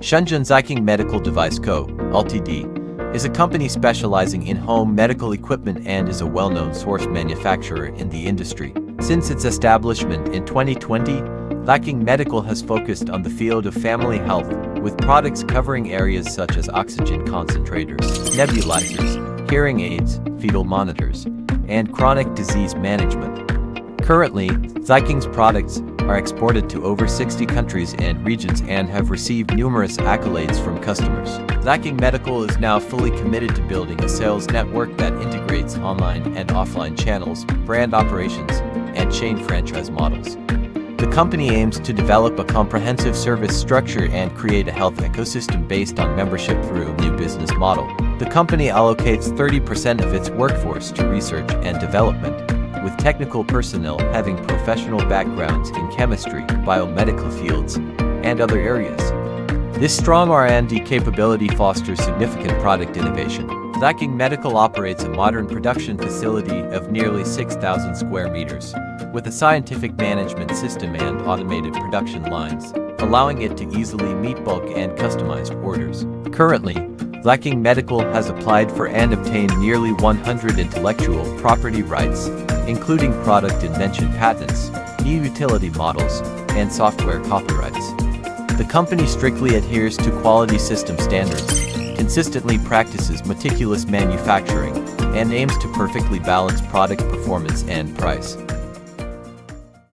Shenzhen Ziqing Medical Device Co., Ltd., is a company specializing in home medical equipment and is a well-known source manufacturer in the industry. Since its establishment in 2020, Ziqing Medical has focused on the field of family health, with products covering areas such as oxygen concentrators, nebulizers, hearing aids, fetal monitors, and chronic disease management. Currently, Ziqing's products are exported to over 60 countries and regions and have received numerous accolades from customers. Ziqing Medical is now fully committed to building a sales network that integrates online and offline channels, brand operations, and chain franchise models. The company aims to develop a comprehensive service structure and create a health ecosystem based on membership through a new business model. The company allocates 30% of its workforce to research and development, with technical personnel having professional backgrounds in chemistry, biomedical fields, and other areas. This strong R&D capability fosters significant product innovation. Ziqing Medical operates a modern production facility of nearly 6,000 square meters, with a scientific management system and automated production lines, allowing it to easily meet bulk and customized orders. Currently, Ziqing Medical has applied for and obtained nearly 100 intellectual property rights, including product invention patents, new utility models, and software copyrights. The company strictly adheres to quality system standards, consistently practices meticulous manufacturing, and aims to perfectly balance product performance and price.